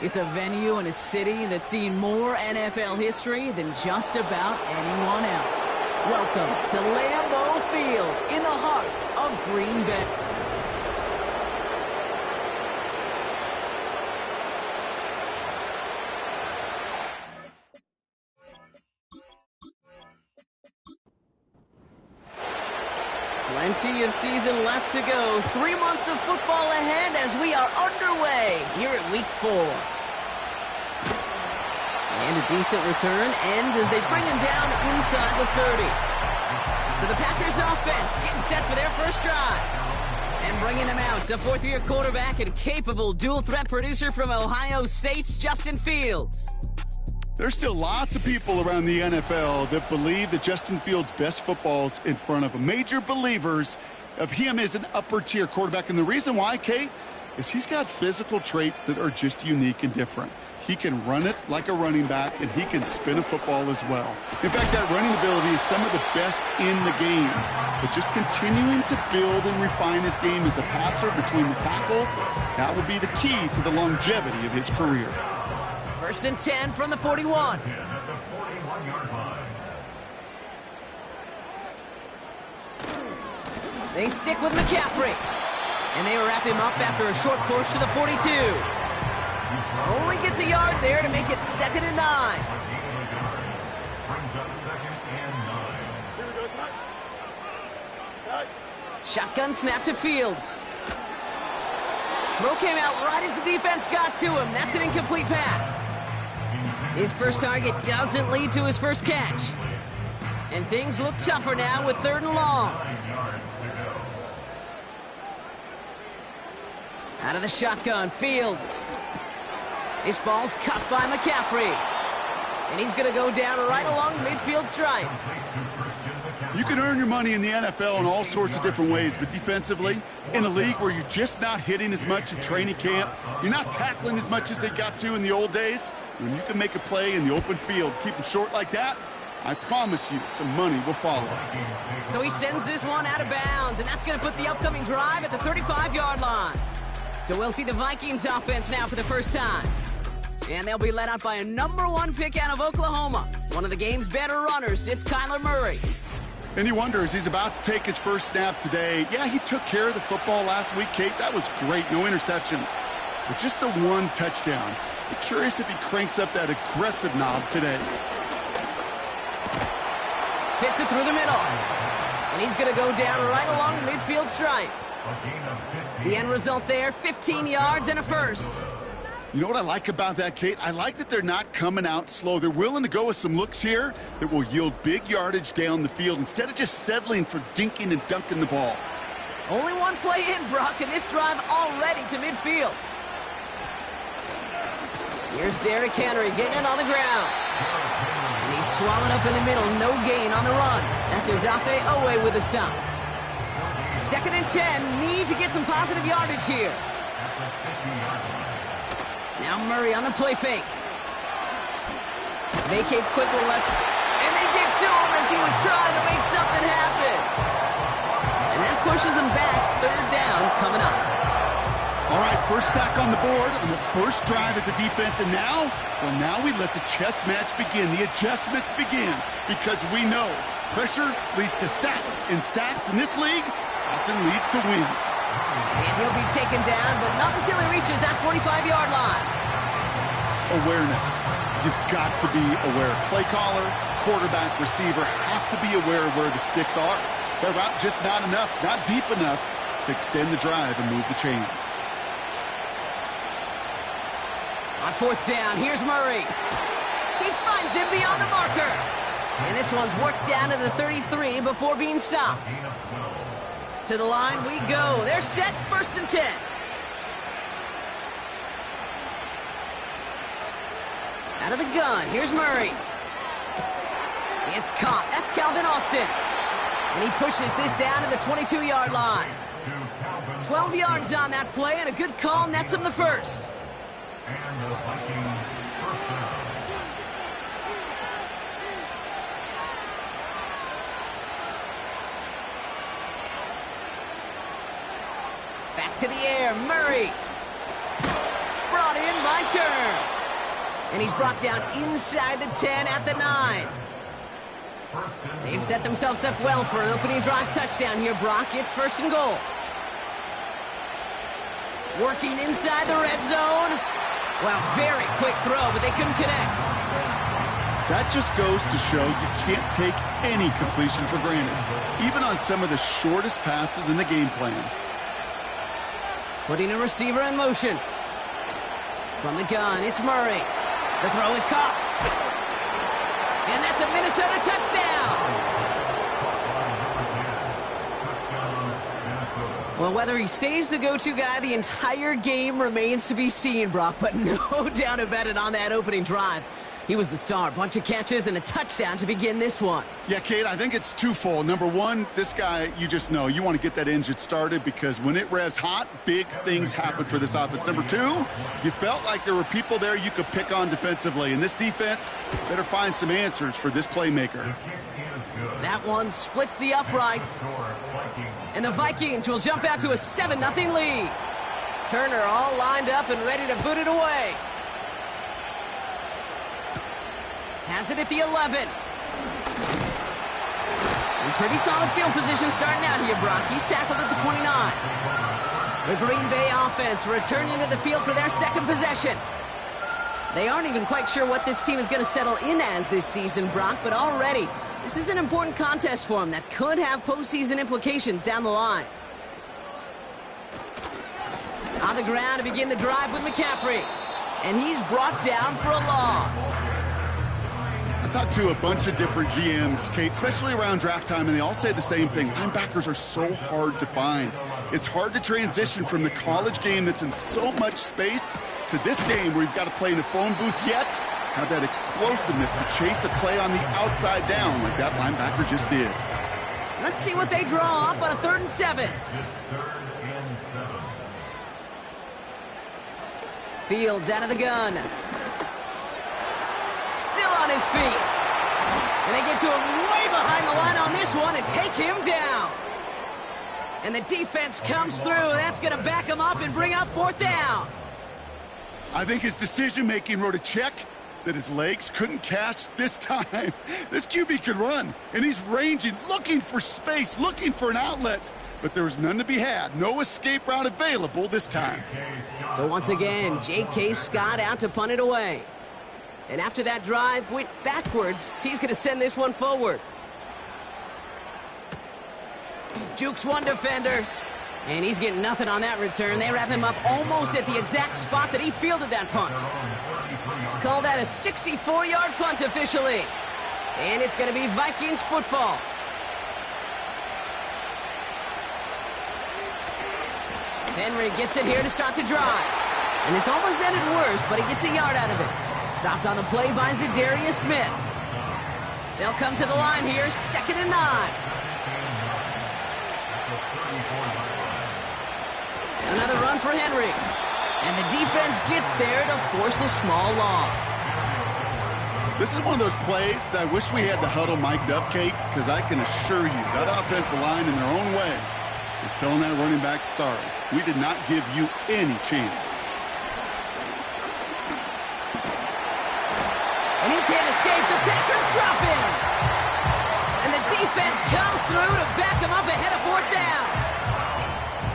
It's a venue and a city that's seen more NFL history than just about anyone else. Welcome to Lambeau Field in the heart of Green Bay. Plenty of season left to go. 3 months of football ahead as we are underway here at Week 4. And a decent return ends as they bring him down inside the 30. So the Packers offense getting set for their first drive. And bringing them out, a fourth-year quarterback and capable dual-threat producer from Ohio State's Justin Fields. There's still lots of people around the NFL that believe that Justin Fields' best football's in front of them. Major believers of him as an upper-tier quarterback. And the reason why, Kate, is he's got physical traits that are just unique and different. He can run it like a running back, and he can spin a football as well. In fact, that running ability is some of the best in the game. But just continuing to build and refine his game as a passer between the tackles, that will be the key to the longevity of his career. First and 10 from the 41. They stick with McCaffrey. And they wrap him up after a short push to the 42. Only gets a yard there to make it 2nd and 9. Shotgun snap to Fields. Throw came out right as the defense got to him. That's an incomplete pass. His first target doesn't lead to his first catch. And things look tougher now with 3rd and long. Out of the shotgun, Fields. This ball's cut by McCaffrey. And he's going to go down right along the midfield stripe. You can earn your money in the NFL in all sorts of different ways, but defensively, in a league where you're just not hitting as much in training camp, you're not tackling as much as they got to in the old days, when you can make a play in the open field, keep them short like that, I promise you some money will follow. So he sends this one out of bounds, and that's going to put the upcoming drive at the 35-yard line. So we'll see the Vikings offense now for the first time. And they'll be led out by a #1 pick out of Oklahoma. One of the game's better runners, it's Kyler Murray. And you wonder, as he's about to take his first snap today, yeah, he took care of the football last week, Kate. That was great, no interceptions. But just the 1 touchdown. Be curious if he cranks up that aggressive knob today. Fits it through the middle. And he's going to go down right along the midfield stripe. The end result there, 15 yards and a first. You know what I like about that, Kate? I like that they're not coming out slow. They're willing to go with some looks here that will yield big yardage down the field instead of just settling for dinking and dunking the ball. Only one play in, Brock, and this drive already to midfield. Here's Derrick Henry getting it on the ground. And he's swallowed up in the middle. No gain on the run. That's Odafe Oweh with a stop. 2nd and 10. Need to get some positive yardage here. Now Murray on the play fake. Vacates quickly left. And they get to him as he was trying to make something happen. And that pushes him back. 3rd down coming up. All right, first sack on the board on the first drive as a defense. And now, well, now we let the chess match begin. The adjustments begin because we know pressure leads to sacks. And sacks in this league often leads to wins. And he'll be taken down, but not until he reaches that 45-yard line. Awareness. You've got to be aware. Play caller, quarterback, receiver have to be aware of where the sticks are. They're out just not enough, not deep enough to extend the drive and move the chains. On 4th down, here's Murray. He finds him beyond the marker. And this one's worked down to the 33 before being stopped. To the line we go. They're set, 1st and 10. Out of the gun, here's Murray. It's caught. That's Calvin Austin. And he pushes this down to the 22-yard line. 12 yards on that play, and a good call nets him the first. And the Vikings first down. Back to the air, Murray. Brought in by And he's brought down inside the 10 at the 9. They've set themselves up well for an opening drive touchdown here, Brock. It's 1st and goal. Working inside the red zone. Well, very quick throw, but they couldn't connect. That just goes to show you can't take any completion for granted, even on some of the shortest passes in the game plan. Putting a receiver in motion. From the gun, it's Murray. The throw is caught. And that's a Minnesota touchdown. Well, whether he stays the go-to guy the entire game remains to be seen, Brock, but no doubt about it on that opening drive. He was the star. Bunch of catches and a touchdown to begin this one. Yeah, Kate, I think it's twofold. Number one, this guy, you just know, you want to get that engine started because when it revs hot, big things happen for this offense. Number two, you felt like there were people there you could pick on defensively, and this defense better find some answers for this playmaker. That one splits the uprights. And the Vikings will jump out to a 7-0 lead. Turner all lined up and ready to boot it away. Has it at the 11. And pretty solid field position starting out here, Brock. He's tackled at the 29. The Green Bay offense returning to the field for their second possession. They aren't even quite sure what this team is going to settle in as this season, Brock, but already this is an important contest for them that could have postseason implications down the line. On the ground to begin the drive with McCaffrey. And he's brought down for a loss. I talked to a bunch of different GMs, Kate, especially around draft time, and they all say the same thing. Linebackers are so hard to find. It's hard to transition from the college game that's in so much space to this game where you've got to play in a phone booth, yet have that explosiveness to chase a play on the outside down like that linebacker just did. Let's see what they draw up on a 3rd and 7. Fields out of the gun. Still on his feet. And they get to him way behind the line on this one and take him down. And the defense comes through. That's going to back him up and bring up 4th down. I think his decision-making wrote a check that his legs couldn't catch this time. This QB could run, and he's ranging, looking for space, looking for an outlet. But there was none to be had. No escape route available this time. So once again, J.K. Scott out to punt it away. And after that drive went backwards, he's going to send this one forward. Jukes one defender, and he's getting nothing on that return. They wrap him up almost at the exact spot that he fielded that punt. Call that a 64-yard punt officially. And it's going to be Vikings football. Henry gets it here to start the drive. And this almost ended worse, but he gets a yard out of it. Stopped on the play by Zadarius Smith. They'll come to the line here, 2nd and 9. Another run for Henry. And the defense gets there to force a small loss. This is one of those plays that I wish we had the huddle mic'd up, Kate, because I can assure you that offensive line in their own way is telling that running back, sorry, we did not give you any chance. And he can't escape. The Packers drop him. And the defense comes through to back him up ahead of 4th down.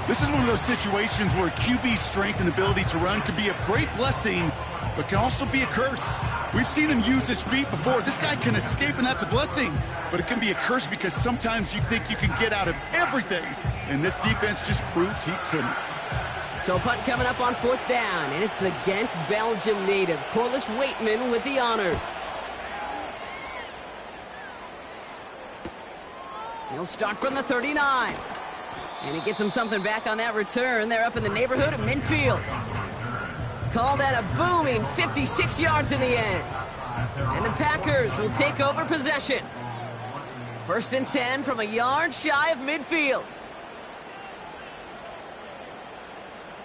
This is one of those situations where QB's strength and ability to run could be a great blessing, but can also be a curse. We've seen him use his feet before. This guy can escape, and that's a blessing. But it can be a curse because sometimes you think you can get out of everything, and this defense just proved he couldn't. So a punt coming up on 4th down, and it's against Belgium native Corliss Waitman with the honors. He'll start from the 39. And he gets him something back on that return. They're up in the neighborhood of midfield. Call that a booming 56 yards in the end. And the Packers will take over possession. 1st and 10 from a yard shy of midfield.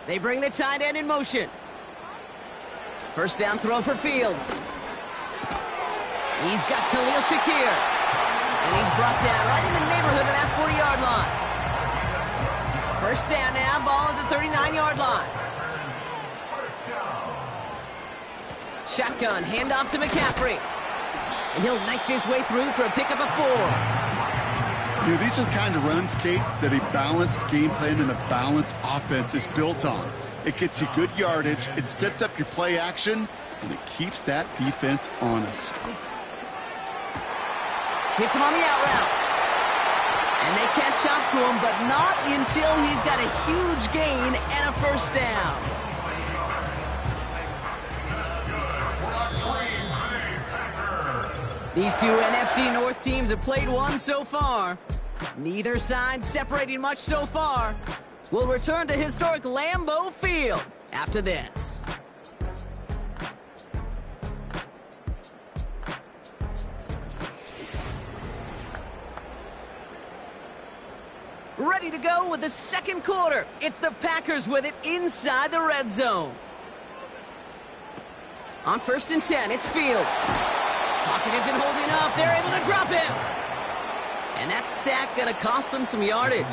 They bring the tight end in motion. 1st down throw for Fields. He's got Khalil Shakir. And he's brought down right in the neighborhood of that 40-yard line. 1st down now, ball at the 39-yard line. Shotgun, handoff to McCaffrey. And he'll knife his way through for a pickup of 4. You know, these are the kind of runs, Kate, that a balanced game plan and a balanced offense is built on. It gets you good yardage, it sets up your play action, and it keeps that defense honest. Hits him on the out route. And they catch up to him, but not until he's got a huge gain and a first down. These two NFC North teams have played one so far. Neither side separating much so far. We'll return to historic Lambeau Field after this. Ready to go with the second quarter. It's the Packers with it inside the red zone. On 1st and 10, it's Fields. Pocket isn't holding up. They're able to drop him. And that sack going to cost them some yardage.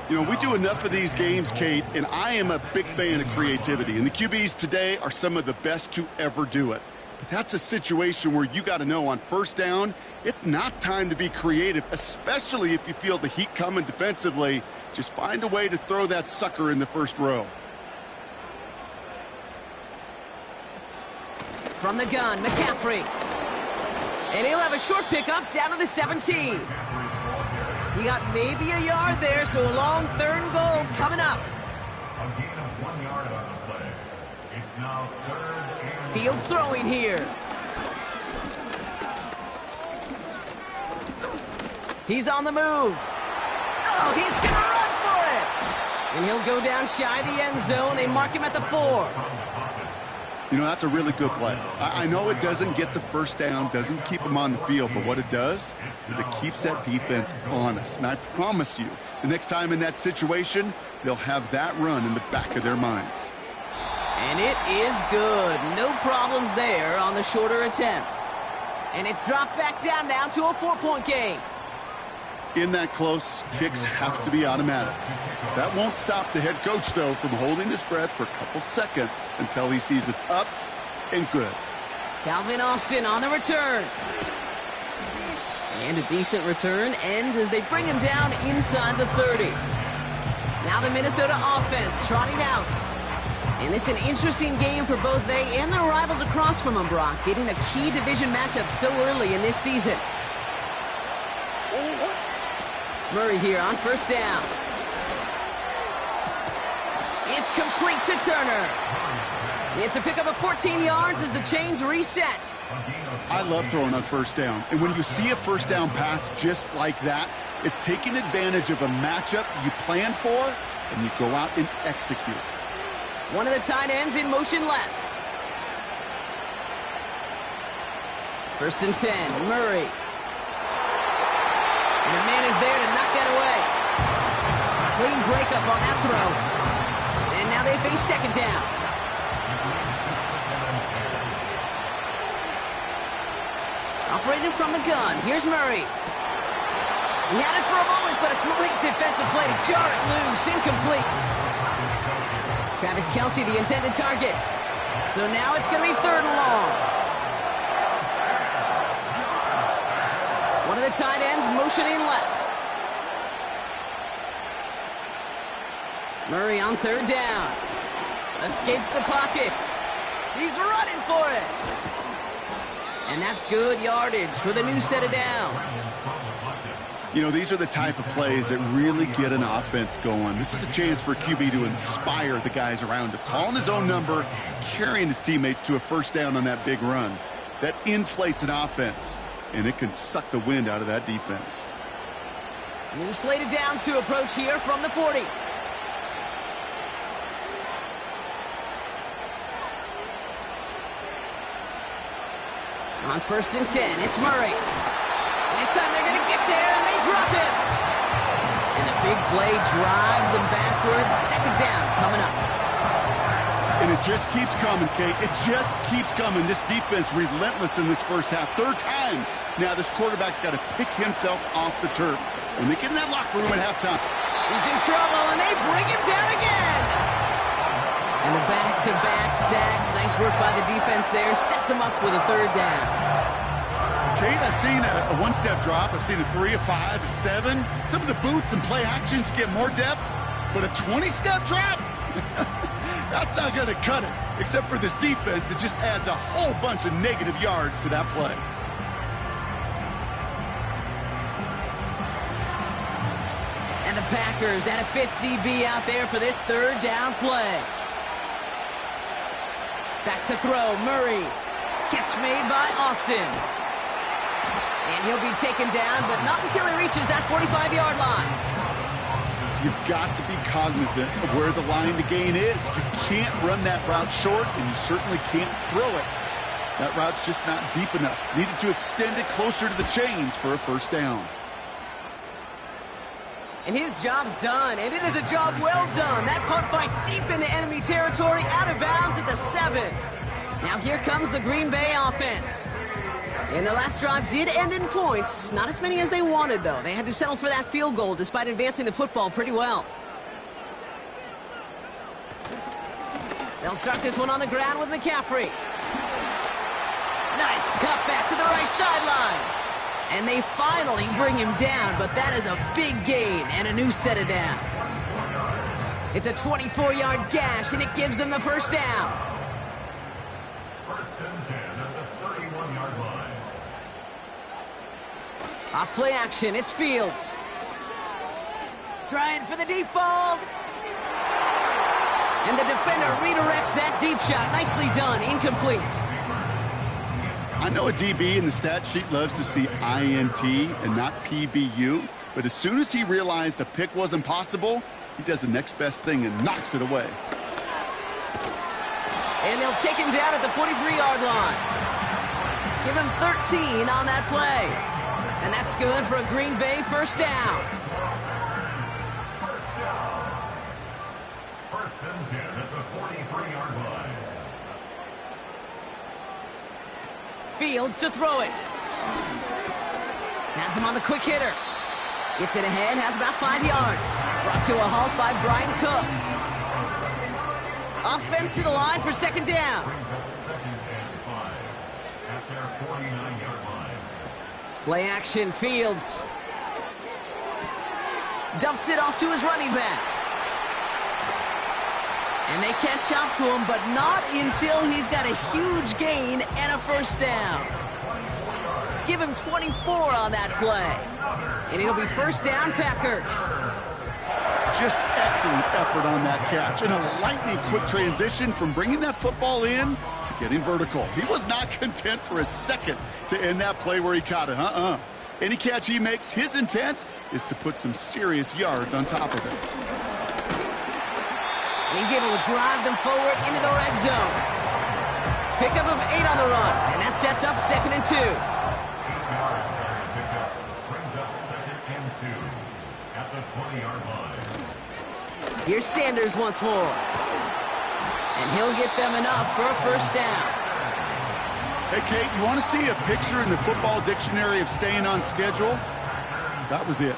You know, we do enough of these games, Kate, and I am a big fan of creativity. And the QBs today are some of the best to ever do it. But that's a situation where you got to know on first down, it's not time to be creative, especially if you feel the heat coming defensively. Just find a way to throw that sucker in the first row. From the gun, McCaffrey. And he'll have a short pickup down to the 17. He got maybe a yard there, so a long 3rd and goal coming up. A gain of 1 yard on the play. It's now 3rd and... Fields throwing here. He's on the move. Oh, he's going to run for it. And he'll go down shy of the end zone. They mark him at the 4. You know, that's a really good play. I know it doesn't get the first down, doesn't keep them on the field, but what it does is it keeps that defense honest. And I promise you, the next time in that situation, they'll have that run in the back of their minds. And it is good. No problems there on the shorter attempt. And it's dropped back down now to a 4-point game. In that close, kicks have to be automatic. That won't stop the head coach, though, from holding his breath for a couple seconds until he sees it's up and good. Calvin Austin on the return. And a decent return ends as they bring him down inside the 30. Now the Minnesota offense trotting out. And this is an interesting game for both they and their rivals across from them, Brock, getting a key division matchup so early in this season. Murray here on 1st down. It's complete to Turner. It's a pickup of 14 yards as the chains reset. I love throwing on 1st down. And when you see a 1st down pass just like that, it's taking advantage of a matchup you plan for, and you go out and execute. One of the tight ends in motion left. 1st and 10, Murray. And the man is there to knock that away. Clean breakup on that throw. And now they face 2nd down. Operating from the gun, here's Murray. He had it for a moment, but a great defensive play to jar it loose. Incomplete. Travis Kelce, the intended target. So now it's going to be 3rd and long. One of the tight ends motioning left. Murray on 3rd down. Escapes the pocket. He's running for it. And that's good yardage with a new set of downs. You know, these are the type of plays that really get an offense going. This is a chance for QB to inspire the guys around him. Calling his own number, carrying his teammates to a 1st down on that big run. That inflates an offense, and it can suck the wind out of that defense. New slate of downs to approach here from the 40. On 1st and 10, it's Murray. This time they're going to get there, and they drop him. And the big play drives them backwards. 2nd down coming up. And it just keeps coming, Kate. It just keeps coming. This defense relentless in this first half. 3rd time. Now this quarterback's got to pick himself off the turf. When they get in that locker room at halftime. He's in trouble, and they bring him down again. And the back-to-back sacks. Nice work by the defense there. Sets them up with a third down. Kate, I've seen a one-step drop. I've seen a 3, a 5, a 7. Some of the boots and play actions get more depth, but a 20-step drop? That's not going to cut it. Except for this defense, it just adds a whole bunch of negative yards to that play. And the Packers at a 50 DB out there for this third down play. Back to throw, Murray. Catch made by Austin. And he'll be taken down, but not until he reaches that 45-yard line. You've got to be cognizant of where the line to gain is. You can't run that route short, and you certainly can't throw it. That route's just not deep enough. Needed to extend it closer to the chains for a first down. And his job's done, and it is a job well done. That punt fights deep into enemy territory, out of bounds at the 7. Now here comes the Green Bay offense. And their last drive did end in points. Not as many as they wanted, though. They had to settle for that field goal despite advancing the football pretty well. They'll start this one on the ground with McCaffrey. Nice cut back to the right sideline. And they finally bring him down, but that is a big gain and a new set of downs. It's a 24-yard gash, and it gives them the first down. First and 10 at the 31-yard line. Off play action, it's Fields. Trying for the deep ball. And the defender redirects that deep shot. Nicely done, incomplete. I know a DB in the stat sheet loves to see INT and not PBU, but as soon as he realized a pick wasn't possible, he does the next best thing and knocks it away. And they'll take him down at the 43-yard line. Give him 13 on that play. And that's good for a Green Bay first down. First and 10 at the 43-yard line. Fields to throw it. Has him on the quick hitter. Gets it ahead, has about 5 yards. Brought to a halt by Brian Cook. Offense to the line for second down. Brings up second and 5 at their 49-yard line. Play action, Fields. Dumps it off to his running back. And they catch up to him, but not until he's got a huge gain and a first down. Give him 24 on that play. And it'll be first down, Packers. Just excellent effort on that catch. And a lightning quick transition from bringing that football in to getting vertical. He was not content for a second to end that play where he caught it. Any catch he makes, his intent is to put some serious yards on top of it. He's able to drive them forward into the red zone. Pickup of 8 on the run, and that sets up second and 2. 8 yards on the pickup. Brings up second and 2 at the 20-yard line. Here's Sanders once more. And he'll get them enough for a first down. Hey, Kate, you want to see a picture in the football dictionary of staying on schedule? That was it.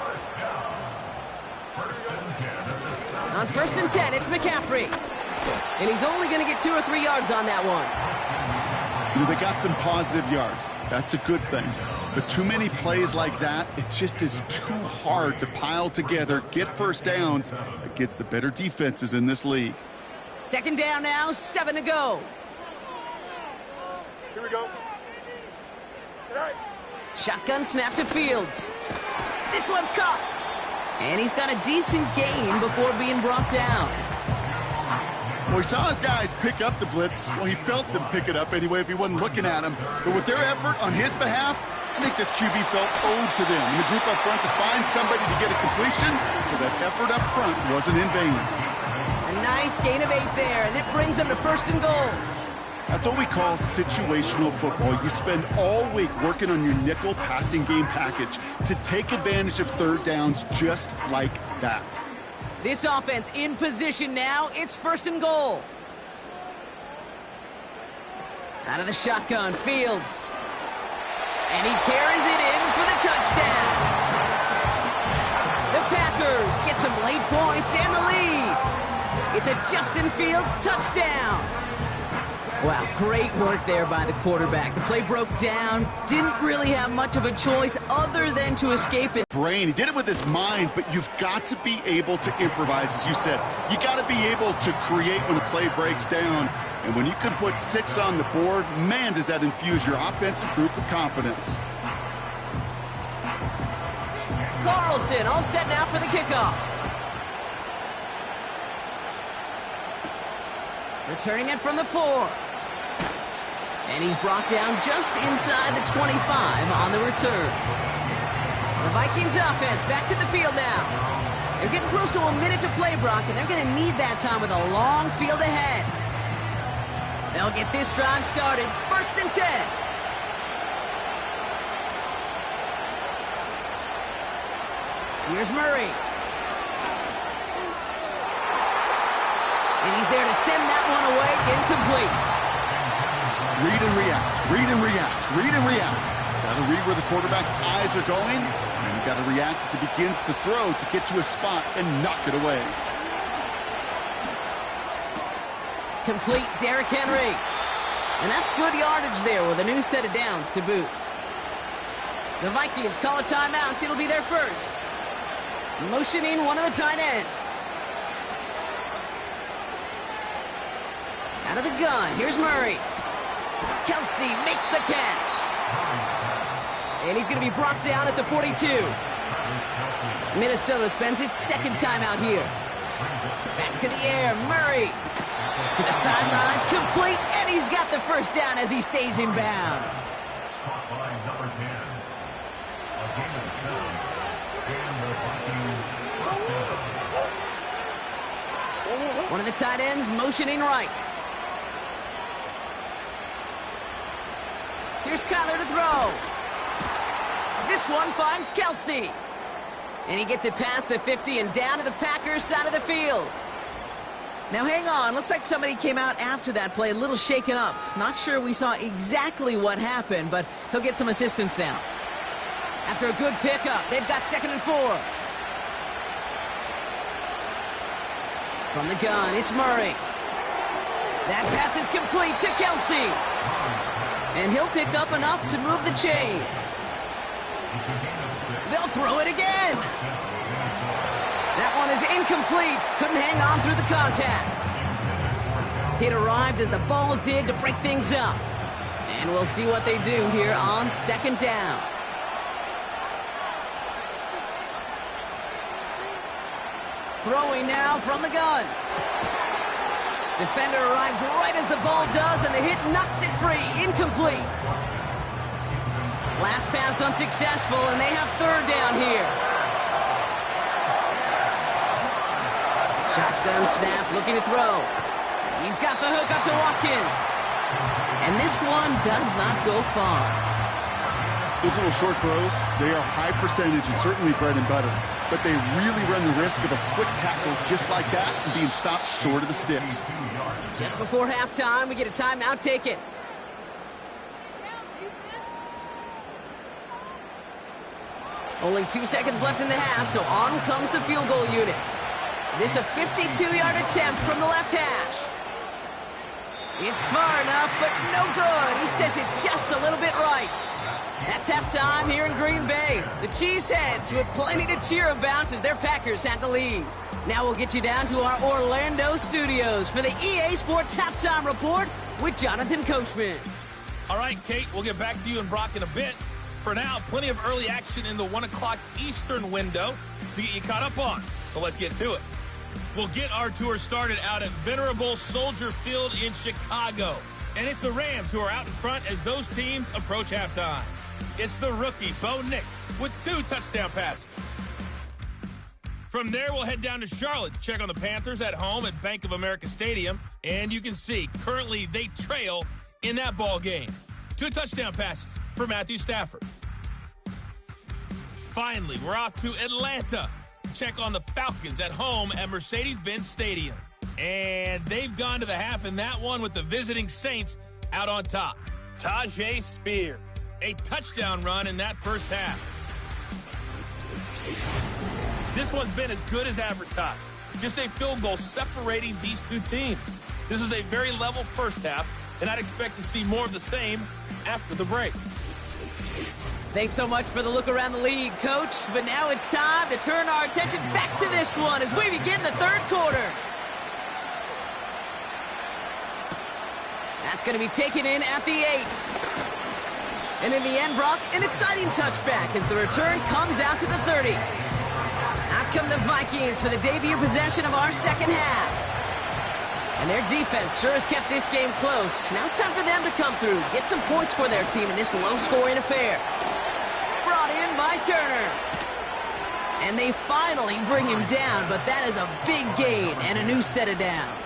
On first and 10, it's McCaffrey. And he's only going to get 2 or 3 yards on that one. You know, they got some positive yards. That's a good thing. But too many plays like that, it just is too hard to pile together, get first downs against the better defenses in this league. Second down now, 7 to go. Here we go. Shotgun snap to Fields. This one's caught. And he's got a decent gain before being brought down. Well, he saw his guys pick up the blitz. Well, he felt them pick it up anyway if he wasn't looking at him. But with their effort on his behalf, I think this QB felt owed to them. And the group up front to find somebody to get a completion, so that effort up front wasn't in vain. A nice gain of 8 there, and it brings them to first and goal. That's what we call situational football. You spend all week working on your nickel passing game package to take advantage of third downs just like that. This offense in position now. It's first and goal. Out of the shotgun, Fields. And he carries it in for the touchdown. The Packers get some late points and the lead. It's a Justin Fields touchdown. Wow, great work there by the quarterback. The play broke down, didn't really have much of a choice other than to escape it. Brain, he did it with his mind, but you've got to be able to improvise, as you said. You got to be able to create when a play breaks down. And when you can put 6 on the board, man, does that infuse your offensive group with confidence. Carlson all set now for the kickoff. Returning it from the 4. And he's brought down just inside the 25 on the return. The Vikings offense back to the field now. They're getting close to a minute to play, Brock, and they're going to need that time with a long field ahead. They'll get this drive started. 1st and 10. Here's Murray. And he's there to send that one away, incomplete. Read and react, read and react, read and react. Got to read where the quarterback's eyes are going, and you got to react as he begins to throw to get to a spot and knock it away. Complete, Derrick Henry. And that's good yardage there with a new set of downs to boot. The Vikings call a timeout. It'll be their first. Motioning one of the tight ends. Out of the gun, here's Murray. Kelsey makes the catch. And he's going to be brought down at the 42. Minnesota spends its 2nd timeout here. Back to the air, Murray. To the sideline, complete, and he's got the 1st down as he stays in bounds. Caught by number 10. A gain of 7. And the Vikings first down. One of the tight ends motioning right. Here's Kyler to throw. This one finds Kelsey. And he gets it past the 50 and down to the Packers side of the field. Now hang on, looks like somebody came out after that play a little shaken up. Not sure we saw exactly what happened, but he'll get some assistance now. After a good pickup, they've got 2nd and 4. From the gun, it's Murray. That pass is complete to Kelsey. And he'll pick up enough to move the chains. They'll throw it again. That one is incomplete. Couldn't hang on through the contact. It arrived as the ball did to break things up. And we'll see what they do here on 2nd down. Throwing now from the gun. Defender arrives right as the ball does, and the hit knocks it free. Incomplete. Last pass unsuccessful, and they have 3rd down here. Shotgun snap, looking to throw. He's got the hook up to Watkins. And this one does not go far. Those little short throws, they are high percentage and certainly bread and butter. But they really run the risk of a quick tackle just like that and being stopped short of the sticks. Just before halftime, we get a timeout taken. Only 2 seconds left in the half, so on comes the field goal unit. This a 52-yard attempt from the left hash. It's far enough, but no good. He sent it just a little bit right. That's halftime here in Green Bay. The Cheeseheads with plenty to cheer about as their Packers have the lead. Now we'll get you down to our Orlando studios for the EA Sports Halftime Report with Jonathan Coachman. All right, Kate, we'll get back to you and Brock in a bit. For now, plenty of early action in the 1 o'clock Eastern window to get you caught up on. So let's get to it. We'll get our tour started out at Venerable Soldier Field in Chicago. And it's the Rams who are out in front as those teams approach halftime. It's the rookie, Bo Nix, with 2 touchdown passes. From there, we'll head down to Charlotte to check on the Panthers at home at Bank of America Stadium. And you can see, currently they trail in that ball game. 2 touchdown passes for Matthew Stafford. Finally, we're off to Atlanta to check on the Falcons at home at Mercedes-Benz Stadium. And they've gone to the half in that one with the visiting Saints out on top. Tajay Spears, a touchdown run in that first half. This one's been as good as advertised. just a field goal separating these two teams. This was a very level first half, and I'd expect to see more of the same after the break. Thanks so much for the look around the league, Coach. But now it's time to turn our attention back to this one as we begin the third quarter. That's going to be taken in at the 8. And in the end, Brock, an exciting touchback as the return comes out to the 30. Out come the Vikings for the debut possession of our second half. And their defense sure has kept this game close. Now it's time for them to come through, get some points for their team in this low-scoring affair. Brought in by Turner. And they finally bring him down, but that is a big gain and a new set of downs.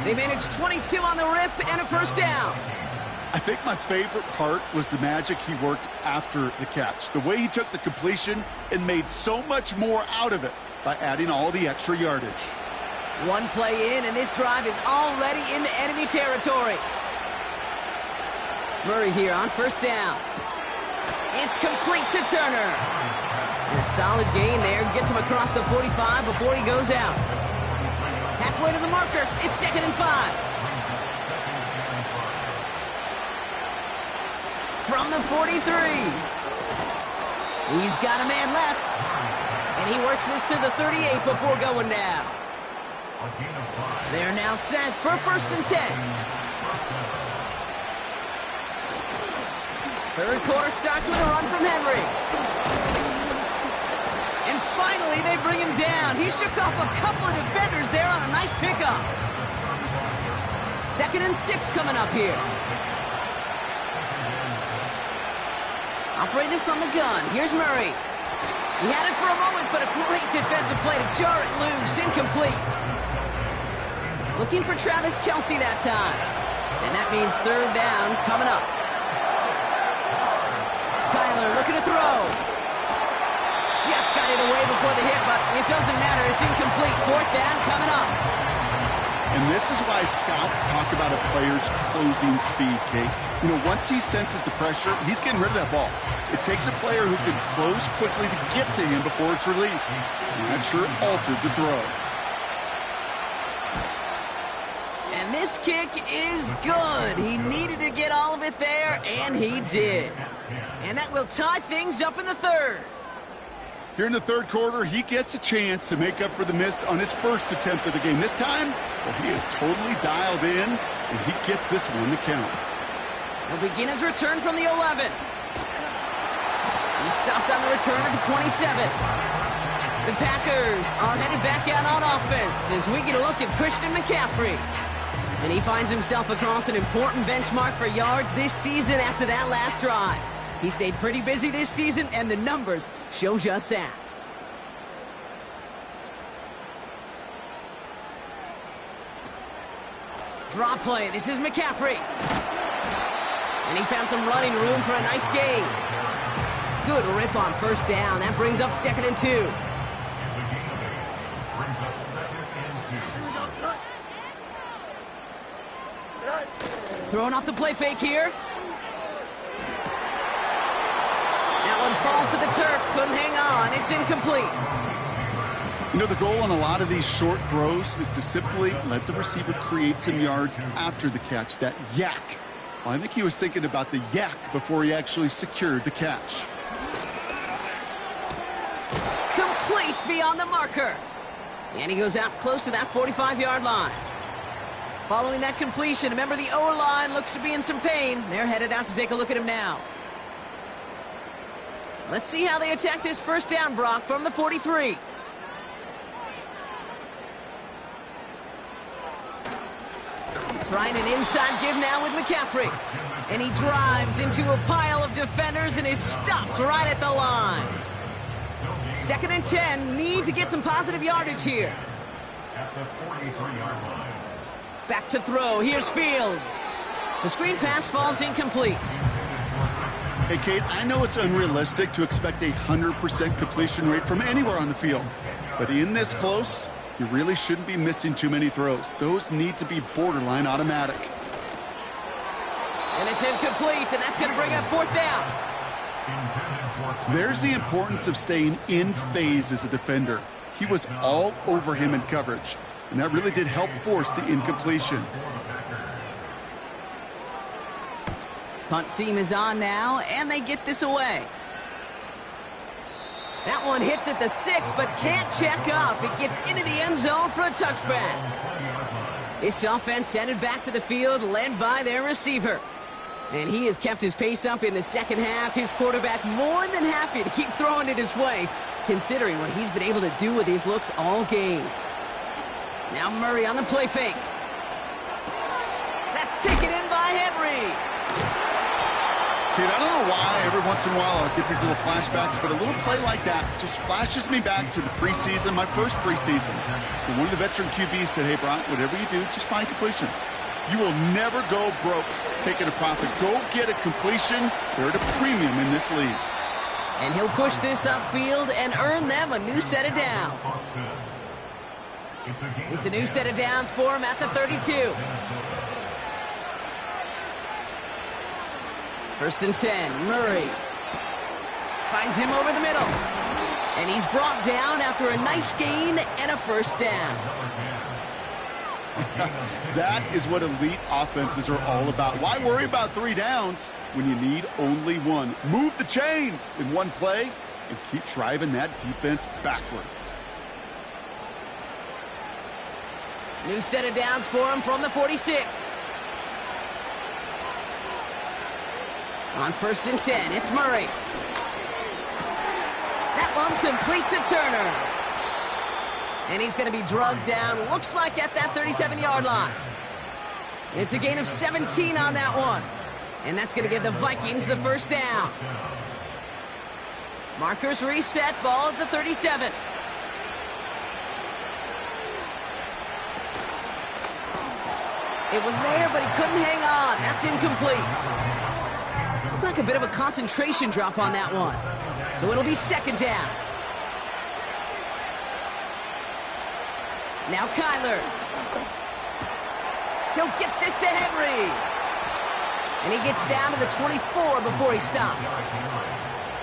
They managed 22 on the rip and a first down. I think my favorite part was the magic he worked after the catch. The way he took the completion and made so much more out of it by adding all the extra yardage. One play in, and this drive is already into enemy territory. Murray here on first down. It's complete to Turner. A solid gain there. Gets him across the 45 before he goes out. Halfway to the marker. It's 2nd and 5. From the 43. He's got a man left. And he works this to the 38 before going down. They're now set for 1st and 10. Third quarter starts with a run from Henry. And finally, they bring him down. He shook off a couple of defenders there on a nice pickup. 2nd and 6 coming up here. Operating from the gun, here's Murray. He had it for a moment, but a great defensive play to jar it loose. Incomplete. Looking for Travis Kelce that time. And that means 3rd down coming up. Kyler looking to throw. Just got it away before the hit, but it doesn't matter. It's incomplete. 4th down coming up. And this is why scouts talk about a player's closing speed, Kate. You know, once he senses the pressure, he's getting rid of that ball. It takes a player who can close quickly to get to him before it's released. And that sure altered the throw. And this kick is good. He needed to get all of it there, and he did. And that will tie things up in the 3rd. Here in the 3rd quarter, he gets a chance to make up for the miss on his first attempt of the game. This time, well, he is totally dialed in, and he gets this one to count. He'll begin his return from the 11. He stopped on the return at the 27. The Packers are headed back out on offense as we get a look at Christian McCaffrey. And he finds himself across an important benchmark for yards this season after that last drive. He stayed pretty busy this season, and the numbers show just that. Draw play. This is McCaffrey. And he found some running room for a nice gain. Good rip on first down. That brings up 2nd and 2. Throwing off the play fake here. That one falls to the turf. Couldn't hang on. It's incomplete. You know, the goal on a lot of these short throws is to simply let the receiver create some yards after the catch. That yak. Well, I think he was thinking about the yak before he actually secured the catch. Complete beyond the marker. And he goes out close to that 45-yard line. Following that completion, remember the O-line looks to be in some pain. They're headed out to take a look at him now. Let's see how they attack this first down, Brock, from the 43. Trying an inside give now with McCaffrey. And he drives into a pile of defenders and is stopped right at the line. 2nd and 10. Need to get some positive yardage here. At the 43-yard line. Back to throw. Here's Fields. The screen pass falls incomplete. Hey, Kate, I know it's unrealistic to expect a 100% completion rate from anywhere on the field. But in this close, you really shouldn't be missing too many throws. Those need to be borderline automatic. And it's incomplete, and that's going to bring up 4th down. There's the importance of staying in phase as a defender. He was all over him in coverage, and that really did help force the incompletion. Punt team is on now, and they get this away. That one hits at the 6, but can't check up. It gets into the end zone for a touchback. This offense headed back to the field, led by their receiver. And he has kept his pace up in the second half. His quarterback more than happy to keep throwing it his way, considering what he's been able to do with his looks all game. Now Murray on the play fake. That's taken in by Henry. Kid, I don't know why every once in a while I'll get these little flashbacks, but a little play like that just flashes me back to the preseason, my first preseason. And one of the veteran QBs said, hey, Brock, whatever you do, just find completions. You will never go broke taking a profit. Go get a completion. They're at a premium in this league. And he'll push this upfield and earn them a new set of downs. It's a new set of downs for him at the 32. First and 10, Murray finds him over the middle. And he's brought down after a nice gain and a first down. That is what elite offenses are all about. Why worry about 3 downs when you need only 1? Move the chains in one play and keep driving that defense backwards. New set of downs for him from the 46. On first and 10, it's Murray. That one complete to Turner. And he's going to be drugged down, looks like at that 37-yard line. It's a gain of 17 on that one. And that's going to give the Vikings the first down. Markers reset, ball at the 37. It was there, but he couldn't hang on. That's incomplete. Looked like a bit of a concentration drop on that one. So it'll be second down. Now Kyler. He'll get this to Henry. And he gets down to the 24 before he stopped.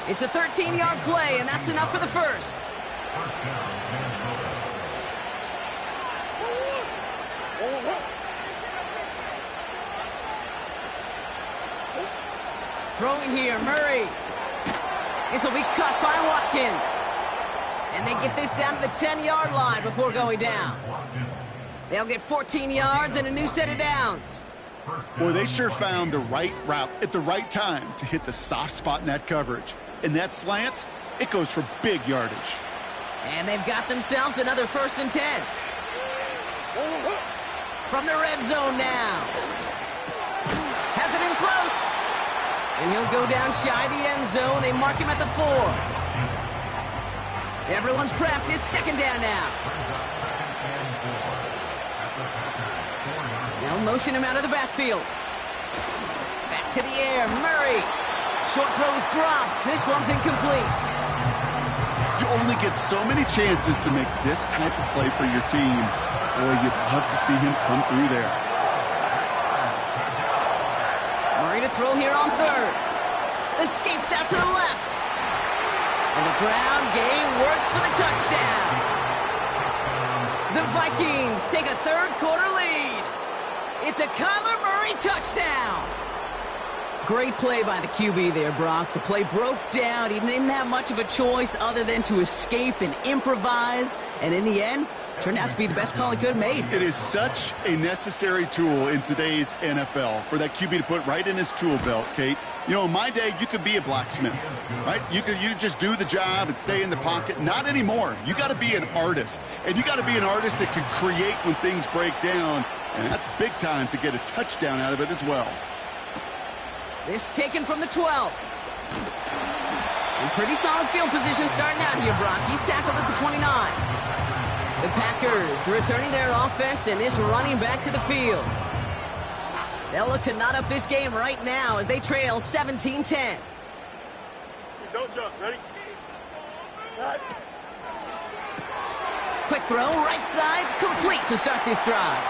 It's a 13-yard play, and that's enough for the first. Throwing here, Murray. This will be cut by Watkins. And they get this down to the 10-yard line before going down. They'll get 14 yards and a new set of downs. Boy, they sure found the right route at the right time to hit the soft spot in that coverage. And that slant, it goes for big yardage. And they've got themselves another first and 10. From the red zone now. Has it in close. And he'll go down shy of the end zone. They mark him at the 4. Everyone's prepped. It's second down now. Now motion him out of the backfield. Back to the air. Murray. Short throw is dropped. This one's incomplete. You only get so many chances to make this type of play for your team. Boy, you'd love to see him come through there. Murray to throw here on third. Escapes out to the left. And the ground game works for the touchdown. The Vikings take a third-quarter lead. It's a Kyler Murray touchdown. Great play by the QB there, Brock. The play broke down. He didn't have much of a choice other than to escape and improvise. And in the end, turned out to be the best call he could have made. It is such a necessary tool in today's NFL for that QB to put right in his tool belt, Kate. You know, in my day, you could be a blacksmith, right? You just do the job and stay in the pocket. Not anymore. You got to be an artist. And you got to be an artist that can create when things break down. And that's big time to get a touchdown out of it as well. This taken from the 12. In pretty solid field position starting out here, Brock. He's tackled at the 29. The Packers returning their offense and this running back to the field. They'll look to knot up this game right now as they trail 17-10. Don't jump. Ready? Quick throw, right side, complete to start this drive.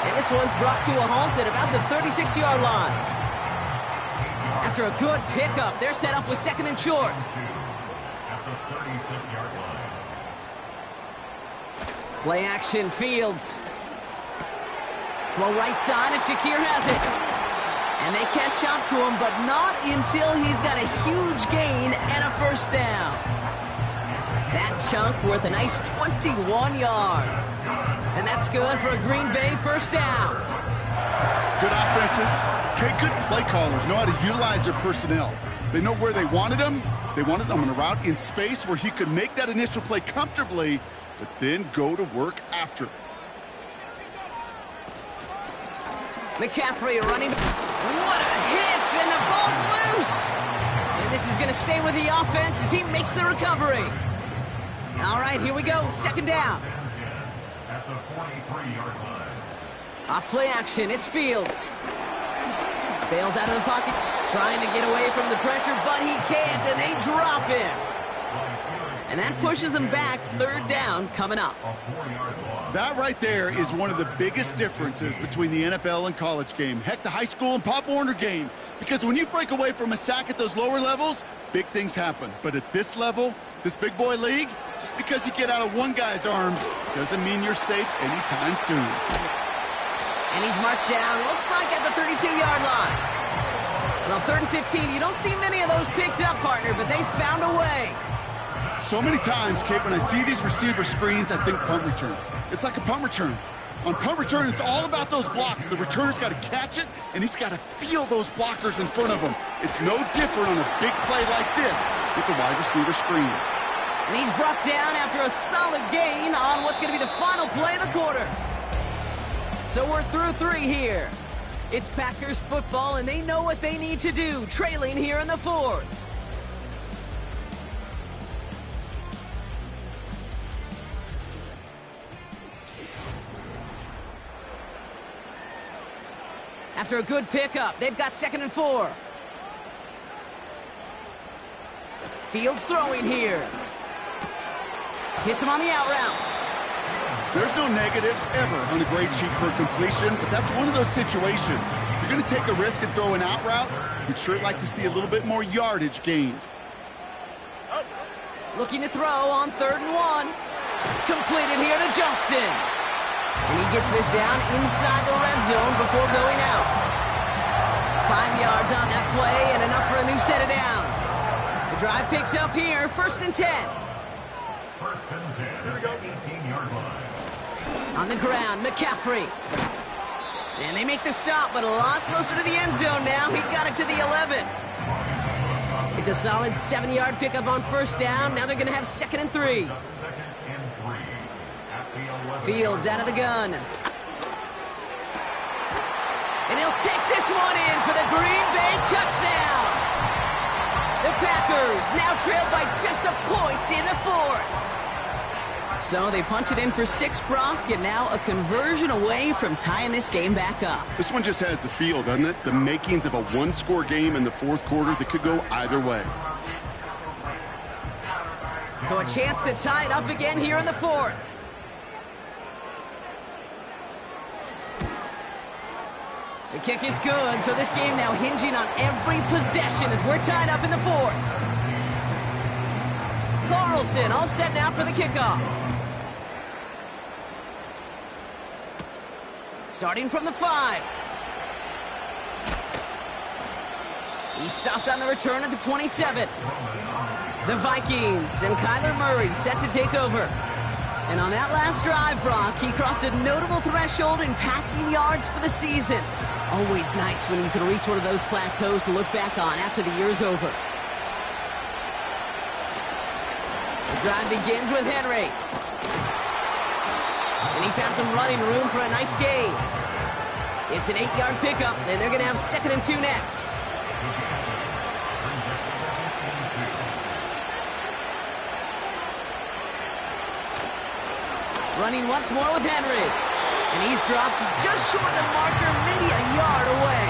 And this one's brought to a halt at about the 36-yard line. After a good pickup, they're set up with second and short. At the 36-yard line. Play action, Fields. Well, right side, and Shakir has it. And they catch up to him, but not until he's got a huge gain and a first down. That chunk worth a nice 21 yards. And that's good for a Green Bay first down. Good offenses. Okay, good play callers know how to utilize their personnel. They know where they wanted him. They wanted him on a route in space where he could make that initial play comfortably, but then go to work after. McCaffrey running. What a hit, and the ball's loose. And this is going to stay with the offense as he makes the recovery. All right, here we go. Second down. At the 43-yard line. Off play action, it's Fields. Bails out of the pocket, trying to get away from the pressure, but he can't, and they drop him. And that pushes him back. Third down coming up. That right there is one of the biggest differences between the NFL and college game. Heck, the high school and Pop Warner game. Because when you break away from a sack at those lower levels, big things happen. But at this level, this big boy league, just because you get out of one guy's arms doesn't mean you're safe anytime soon. And he's marked down, looks like at the 32-yard line. Well, 3rd and 15, you don't see many of those picked up, partner, but they found a way. So many times, Kate, when I see these receiver screens, I think punt return. It's like a punt return. On punt return, it's all about those blocks. The returner's got to catch it, and he's got to feel those blockers in front of him. It's no different on a big play like this with the wide receiver screen. And he's brought down after a solid gain on what's going to be the final play of the quarter. So we're through 3 here. It's Packers football, and they know what they need to do, trailing here in the 4th. After a good pickup, they've got 2nd and 4. Fields throwing here. Hits him on the out route. There's no negatives ever on a grade sheet for a completion, but that's one of those situations. If you're going to take a risk and throw an out route, you'd sure like to see a little bit more yardage gained. Looking to throw on 3rd and 1. Completed here to Johnston. And he gets this down inside the red zone before going out. 5 yards on that play and enough for a new set of downs. The drive picks up here, 1st and 10. 1st and 10. Here we go. 18-yard line. On the ground, McCaffrey. And they make the stop, but a lot closer to the end zone now. He got it to the 11. It's a solid 7-yard pickup on 1st down. Now they're going to have 2nd and 3. 2nd and 3. At the 11. Fields out of the gun. And he'll take this one in for the Green Bay touchdown. The Packers now trailed by just a point in the 4th. So they punch it in for 6, Brock, and now a conversion away from tying this game back up. This one just has the feel, doesn't it? The makings of a one-score game in the 4th quarter that could go either way. So a chance to tie it up again here in the 4th. The kick is good, so this game now hinging on every possession as we're tied up in the 4th. Carlson all set now for the kickoff. Starting from the 5. He's stopped on the return at the 27. The Vikings and Kyler Murray set to take over. And on that last drive, Brock, he crossed a notable threshold in passing yards for the season. Always nice when you can reach one of those plateaus to look back on after the year's over. The drive begins with Henry. And he found some running room for a nice gain. It's an 8-yard pickup, and they're going to have 2nd and 2 next. Running once more with Henry. And he's dropped just short of the marker, maybe a yard away.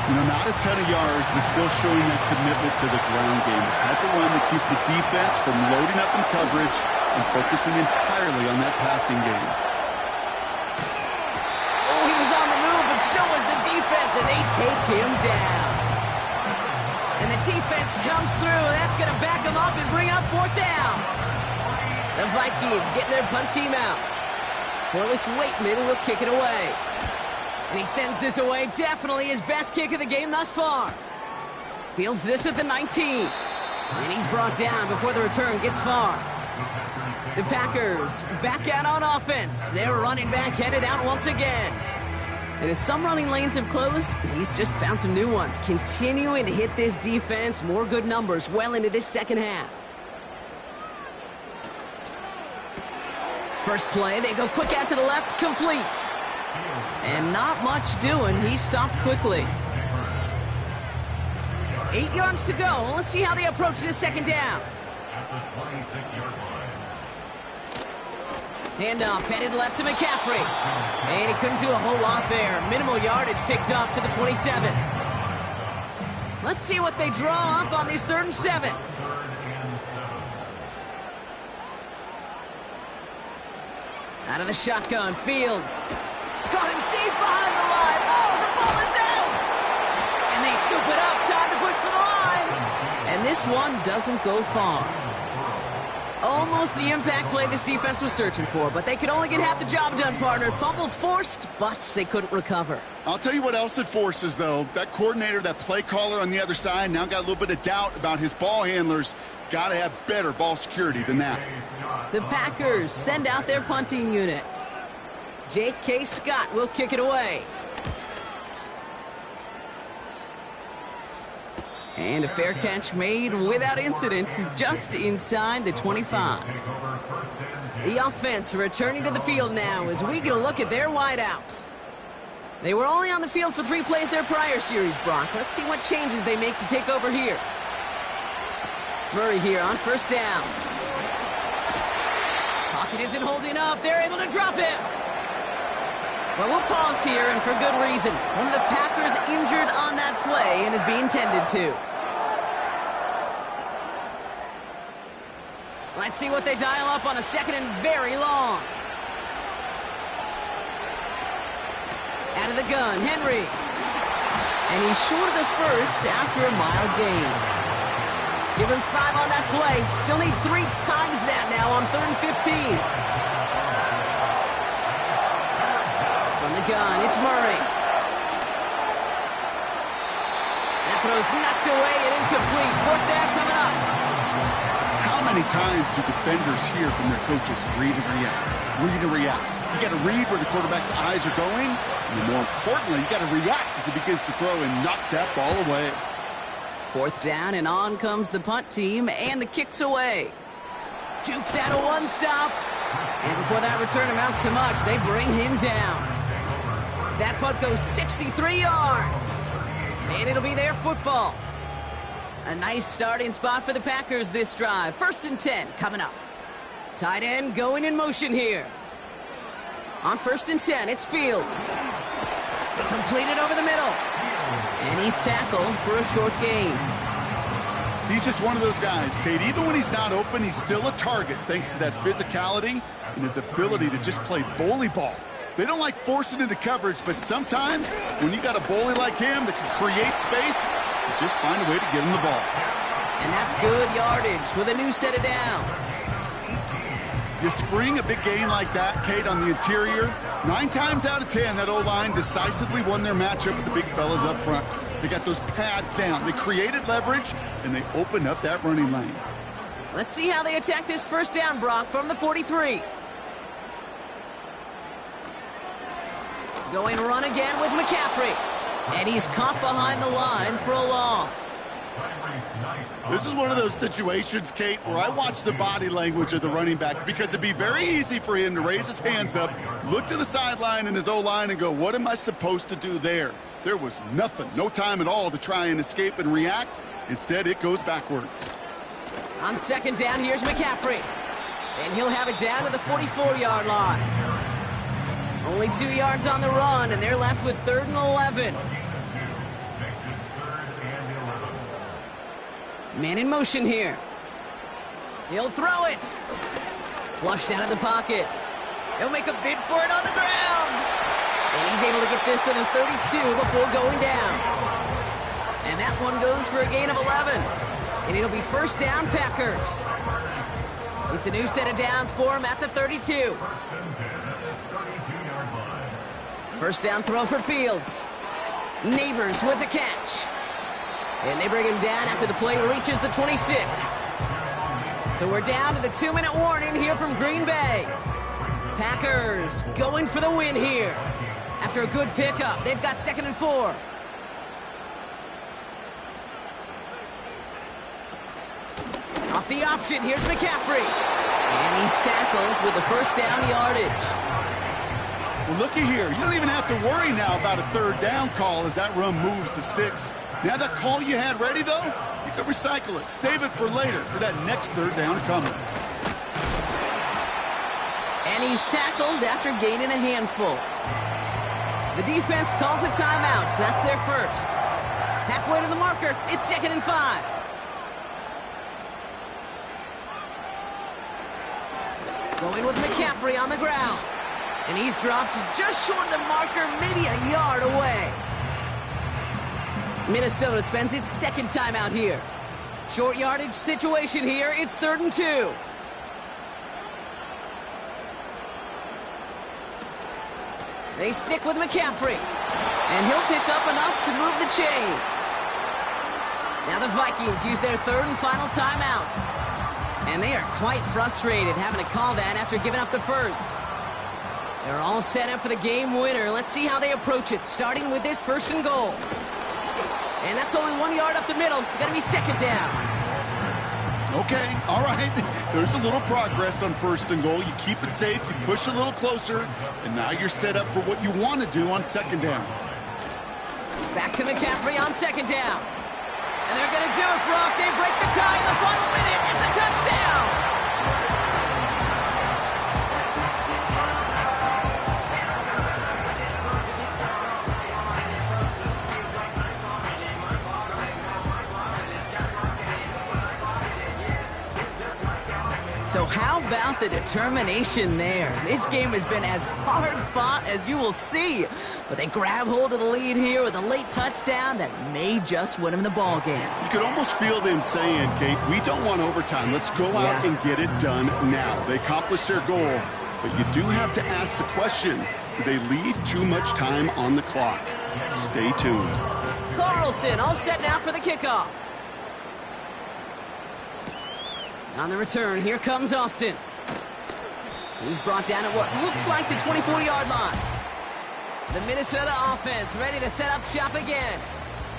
You know, not a ton of yards, but still showing that commitment to the ground game. The type of run that keeps the defense from loading up in coverage and focusing entirely on that passing game. Oh, he was on the move, but so was the defense, and they take him down. And the defense comes through, and that's going to back him up and bring up 4th down. The Vikings getting their punt team out. Corliss Waitman will kick it away. And he sends this away. Definitely his best kick of the game thus far. Fields this at the 19. And he's brought down before the return gets far. The Packers back out on offense. Their running back headed out once again. And as some running lanes have closed, he's just found some new ones. Continuing to hit this defense. More good numbers well into this second half. First play, they go quick out to the left, complete. And not much doing. He stopped quickly. 8 yards to go. Let's see how they approach this second down. At the 26-yard line. Handoff headed left to McCaffrey. And he couldn't do a whole lot there. Minimal yardage picked up to the 27. Let's see what they draw up on these 3rd and 7. Out of the shotgun, Fields. Got him deep behind the line. Oh, the ball is out! And they scoop it up. Time to push for the line. And this one doesn't go far. Almost the impact play this defense was searching for, but they could only get half the job done, partner. Fumble forced, but they couldn't recover. I'll tell you what else it forces, though. That coordinator, that play caller on the other side, now got a little bit of doubt about his ball handlers. Got to have better ball security than that. The Packers send out their punting unit. J.K. Scott will kick it away. And a fair catch made without incident, just inside the 25. The offense returning to the field now as we get a look at their wideouts. They were only on the field for 3 plays their prior series, Brock. Let's see what changes they make to take over here. Murray here on first down. Pocket isn't holding up. They're able to drop him. Well, we'll pause here, and for good reason. One of the Packers injured on that play and is being tended to. Let's see what they dial up on a 2nd and very long. Out of the gun, Henry. And he's short of the first after a mild gain. Give him 5 on that play. Still need 3 times that now on 3rd and 15. From the gun, it's Murray. That throw's knocked away and incomplete. 4th down coming up. How many times do defenders hear from their coaches, read and react, read and react? You got to read where the quarterback's eyes are going, and more importantly, you got to react as he begins to throw and knock that ball away. 4th down, and on comes the punt team, and the kick's away. Jukes out a 1-stop, and before that return amounts to much, they bring him down. That punt goes 63 yards, and it'll be their football. A nice starting spot for the Packers this drive. 1st and 10 coming up. Tight end going in motion here. On 1st and 10, it's Fields. Completed over the middle. And he's tackled for a short gain. He's just one of those guys, Kate. Even when he's not open, he's still a target thanks to that physicality and his ability to just play bully ball. They don't like forcing into coverage, but sometimes when you got a bully like him that can create space, you just find a way to get him the ball. And that's good yardage with a new set of downs. You spring a big gain like that, Kate, on the interior, 9 times out of 10, that O-line decisively won their matchup with the big fellas up front. They got those pads down. They created leverage, and they opened up that running lane. Let's see how they attack this 1st down, Brock, from the 43. Going run again with McCaffrey. And he's caught behind the line for a loss. This is one of those situations, Kate, where I watch the body language of the running back because it'd be very easy for him to raise his hands up, look to the sideline in his O-line and go, what am I supposed to do there? There was nothing, no time at all to try and escape and react. Instead, it goes backwards. On 2nd down, here's McCaffrey. And he'll have it down to the 44-yard line. Only 2 yards on the run, and they're left with 3rd and 11. Man in motion here. He'll throw it. Flushed out of the pocket. He'll make a bid for it on the ground. And he's able to get this to the 32 before going down. And that one goes for a gain of 11. And it'll be 1st down, Packers. It's a new set of downs for him at the 32. First and 10 at the 32-yard line. First down throw for Fields. Neighbors with the catch. And they bring him down after the play reaches the 26. So we're down to the 2-minute warning here from Green Bay. Packers going for the win here. After a good pickup, they've got 2nd and 4. Off the option, here's McCaffrey. And he's tackled with the first down yardage. Well, looky here. You don't even have to worry now about a 3rd down call as that run moves the sticks. Now that call you had ready, though, you can recycle it. Save it for later for that next 3rd down coming. And he's tackled after gaining a handful. The defense calls a timeout, so that's their first. Halfway to the marker, it's 2nd and 5. Going with McCaffrey on the ground. And he's dropped just short of the marker, maybe a yard away. Minnesota spends its 2nd timeout here. Short yardage situation here. It's 3rd and 2. They stick with McCaffrey. And he'll pick up enough to move the chains. Now the Vikings use their 3rd and final timeout. And they are quite frustrated having to call that after giving up the first. They're all set up for the game winner. Let's see how they approach it, starting with this 1st and goal. And that's only 1 yard up the middle. Going to be 2nd down. Okay, all right. There's a little progress on 1st and goal. You keep it safe, you push a little closer, and now you're set up for what you want to do on 2nd down. Back to McCaffrey on 2nd down. And they're going to do it, Brock. They break the tie in the final minute. It's a touchdown. So how about the determination there? This game has been as hard fought as you will see. But they grab hold of the lead here with a late touchdown that may just win them the ball game. You could almost feel them saying, Kate, we don't want overtime. Let's go out and get it done now. They accomplished their goal, but you do have to ask the question, do they leave too much time on the clock? Stay tuned. Carlson all set now for the kickoff. On the return, here comes Austin. He's brought down at what looks like the 24-yard line. The Minnesota offense ready to set up shop again.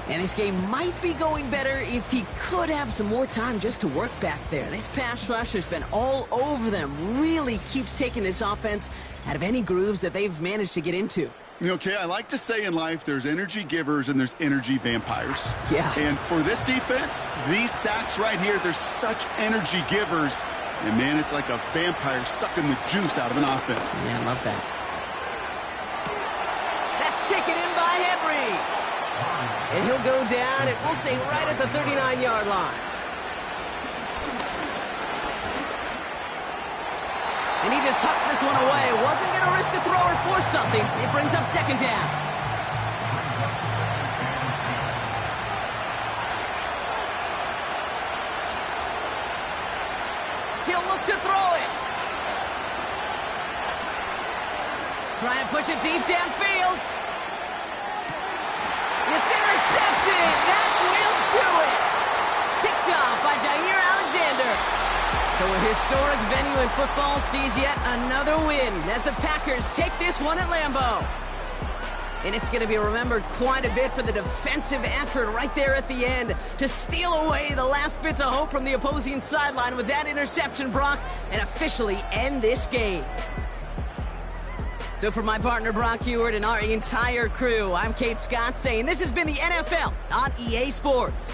And this game might be going better if he could have some more time just to work back there. This pass rush has been all over them. Really keeps taking this offense out of any grooves that they've managed to get into. Okay, I like to say in life there's energy givers and there's energy vampires. Yeah. And for this defense, these sacks right here, they're such energy givers. And, man, it's like a vampire sucking the juice out of an offense. Yeah, I love that. That's taken in by Henry. And he'll go down, and we'll say right at the 39-yard line. And he just hucks this one away. Wasn't going to risk a throw or force something. It brings up 2nd down. He'll look to throw it. Trying to push it deep downfield. It's intercepted. That will do it. Picked off by Jair Alexander. So a historic venue in football sees yet another win as the Packers take this one at Lambeau. And it's going to be remembered quite a bit for the defensive effort right there at the end to steal away the last bits of hope from the opposing sideline with that interception, Brock, and officially end this game. So for my partner, Brock Huard, and our entire crew, I'm Kate Scott saying this has been the NFL on EA Sports.